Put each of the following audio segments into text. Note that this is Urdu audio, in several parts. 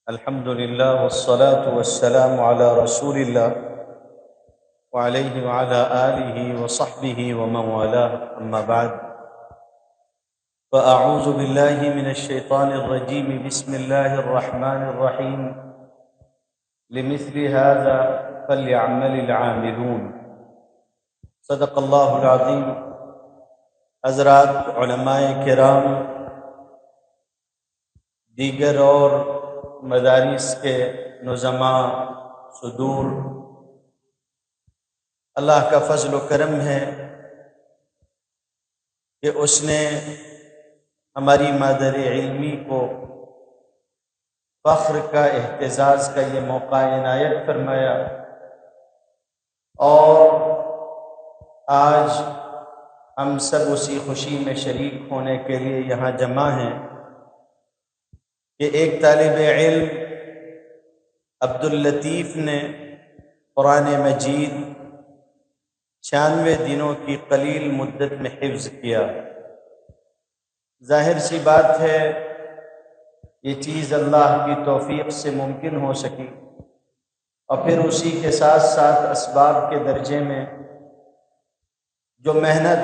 الحمد لله والصلاة والسلام على رسول الله وعليه وعلى آله وصحبه ومن والاه، أما بعد، فأعوذ بالله من الشيطان الرجيم. بسم الله الرحمن الرحيم. لمثل هذا فليعمل العاملون. صدق اللہ العظیم. حضرات علماء کرام، دیگر اور مدارس کے نظماء، صدور، اللہ کا فضل و کرم ہے کہ اس نے ہماری مادر علمی کو فخر کا، اعتزاز کا یہ موقع عنایت فرمایا، اور آج ہم سب اسی خوشی میں شریک ہونے کے لیے یہاں جمع ہیں کہ ایک طالب علم عبداللطیف نے قرآن مجید 96 دنوں کی قلیل مدت میں حفظ کیا۔ ظاہر سی بات ہے یہ چیز اللہ کی توفیق سے ممکن ہو سکی، اور پھر اسی کے ساتھ ساتھ اسباب کے درجے میں جو محنت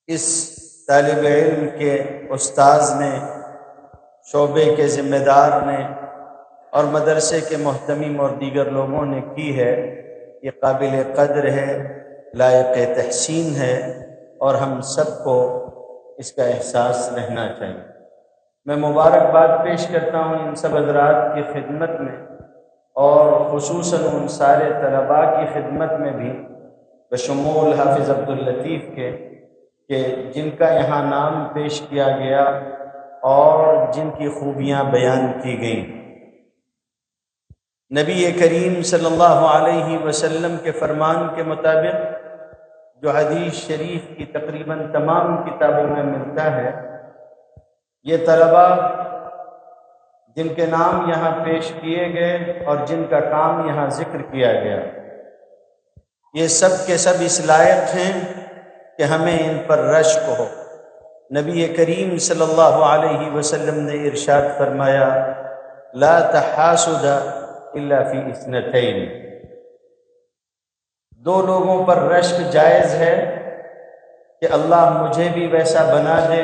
اس طالب علم کے استاذ نے، شعبے کے ذمہ دار نے اور مدرسے کے محتمم اور دیگر لوگوں نے کی ہے، یہ قابل قدر ہے، لائق تحسین ہے، اور ہم سب کو اس کا احساس رہنا چاہیے۔ میں مبارکباد پیش کرتا ہوں ان سب حضرات کی خدمت میں، اور خصوصاً ان سارے طلباء کی خدمت میں بھی، بشمول حافظ عبداللطیف کے، کہ جن کا یہاں نام پیش کیا گیا اور جن کی خوبیاں بیان کی گئیں۔ نبی کریم صلی اللہ علیہ وسلم کے فرمان کے مطابق، جو حدیث شریف کی تقریباً تمام کتابوں میں ملتا ہے، یہ طلباء جن کے نام یہاں پیش کیے گئے اور جن کا کام یہاں ذکر کیا گیا، یہ سب کے سب اس لائق ہیں کہ ہمیں ان پر رشک ہو۔ نبی کریم صلی اللہ علیہ وسلم نے ارشاد فرمایا، لا تحاسد الا فی اثنتین، دو لوگوں پر رشک جائز ہے کہ اللہ مجھے بھی ویسا بنا دے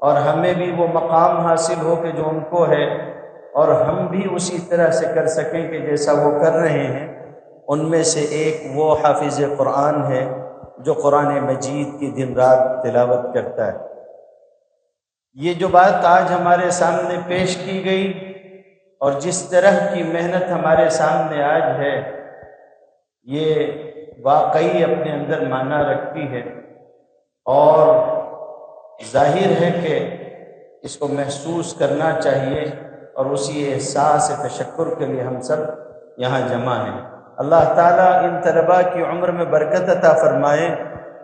اور ہمیں بھی وہ مقام حاصل ہو کہ جو ان کو ہے، اور ہم بھی اسی طرح سے کر سکیں کہ جیسا وہ کر رہے ہیں۔ ان میں سے ایک وہ حافظ قرآن ہے جو قرآن مجید کی دن رات تلاوت کرتا ہے۔ یہ جو بات آج ہمارے سامنے پیش کی گئی اور جس طرح کی محنت ہمارے سامنے آج ہے، یہ واقعی اپنے اندر معنی رکھتی ہے، اور ظاہر ہے کہ اس کو محسوس کرنا چاہیے، اور اسی احساس تشکر کے لیے ہم سب یہاں جمع ہیں۔ اللہ تعالیٰ ان طلباء کی عمر میں برکت عطا فرمائے،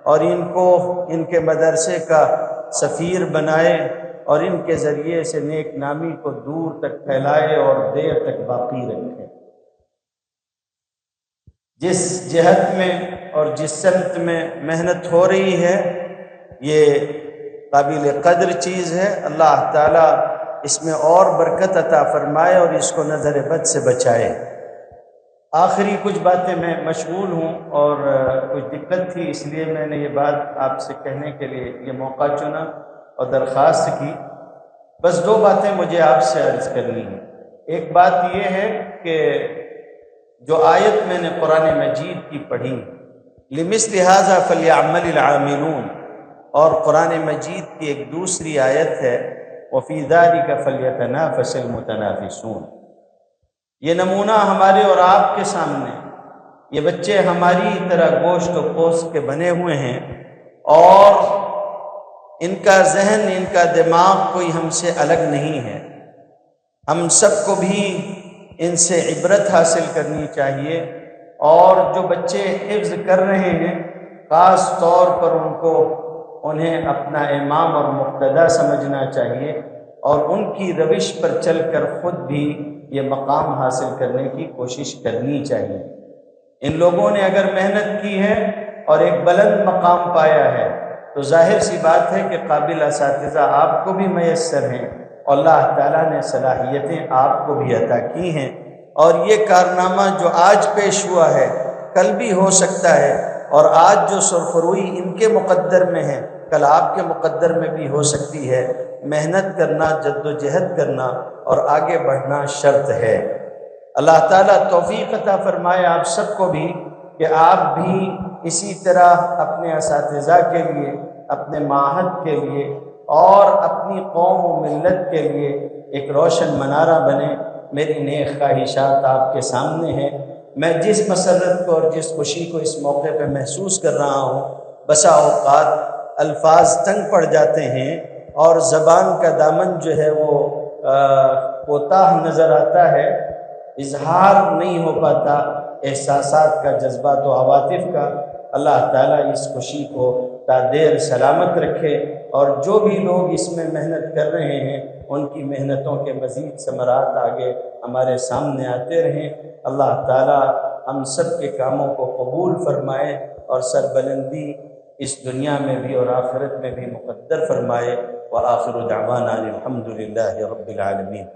اور ان کو ان کے مدرسے کا سفیر بنائے، اور ان کے ذریعے سے نیک نامی کو دور تک پھیلائے اور دیر تک باقی رکھے۔ جس جہت میں اور جس سمت میں محنت ہو رہی ہے، یہ قابل قدر چیز ہے۔ اللہ تعالیٰ اس میں اور برکت عطا فرمائے اور اس کو نظر بد سے بچائے۔ آخری کچھ باتیں، میں مشغول ہوں اور کچھ دقت تھی، اس لیے میں نے یہ بات آپ سے کہنے کے لیے یہ موقع چنا اور درخواست کی۔ بس دو باتیں مجھے آپ سے عرض کرنی ہیں۔ ایک بات یہ ہے کہ جو آیت میں نے قرآن مجید کی پڑھی، لِمِثْلِ هَذَا فَلْيَعْمَلِ الْعَامِلُونَ، اور قرآن مجید کی ایک دوسری آیت ہے، وَفِي ذَلِكَ فَلْيَتَنَافَسِ الْمُتَنَافِسُونَ۔ یہ نمونہ ہمارے اور آپ کے سامنے، یہ بچے ہماری طرح گوشت و پوست کے بنے ہوئے ہیں، اور ان کا ذہن، ان کا دماغ کوئی ہم سے الگ نہیں ہے۔ ہم سب کو بھی ان سے عبرت حاصل کرنی چاہیے، اور جو بچے حفظ کر رہے ہیں، خاص طور پر انہیں اپنا امام اور مقتدی سمجھنا چاہیے، اور ان کی روش پر چل کر خود بھی یہ مقام حاصل کرنے کی کوشش کرنی چاہیے۔ ان لوگوں نے اگر محنت کی ہے اور ایک بلند مقام پایا ہے، تو ظاہر سی بات ہے کہ قابل اساتذہ آپ کو بھی میسر ہیں، اللہ تعالیٰ نے صلاحیتیں آپ کو بھی عطا کی ہیں، اور یہ کارنامہ جو آج پیش ہوا ہے کل بھی ہو سکتا ہے، اور آج جو سرخروئی ان کے مقدر میں ہے کل آپ کے مقدر میں بھی ہو سکتی ہے۔ محنت کرنا، جد و جہد کرنا اور آگے بڑھنا شرط ہے۔ اللہ تعالیٰ توفیق عطا فرمائے آپ سب کو بھی کہ آپ بھی اسی طرح اپنے اساتذہ کے لیے، اپنے معہد کے لیے اور اپنی قوم و ملت کے لیے ایک روشن منارہ بنے۔ میری نیک خواہشات آپ کے سامنے ہیں۔ میں جس مسرت کو اور جس خوشی کو اس موقع پہ محسوس کر رہا ہوں، بسا اوقات الفاظ تنگ پڑ جاتے ہیں اور زبان کا دامن جو ہے وہ کوتاہ نظر آتا ہے، اظہار نہیں ہو پاتا احساسات کا، جذبات و عواطف کا۔ اللہ تعالیٰ اس خوشی کو تا دیر سلامت رکھے، اور جو بھی لوگ اس میں محنت کر رہے ہیں ان کی محنتوں کے مزید ثمرات آگے ہمارے سامنے آتے رہیں۔ اللہ تعالیٰ ہم سب کے کاموں کو قبول فرمائے اور سربلندی اس دنیا میں بھی اور آخرت میں بھی مقدر فرمائے۔ وآخر دعوانا الحمد للہ رب العالمین۔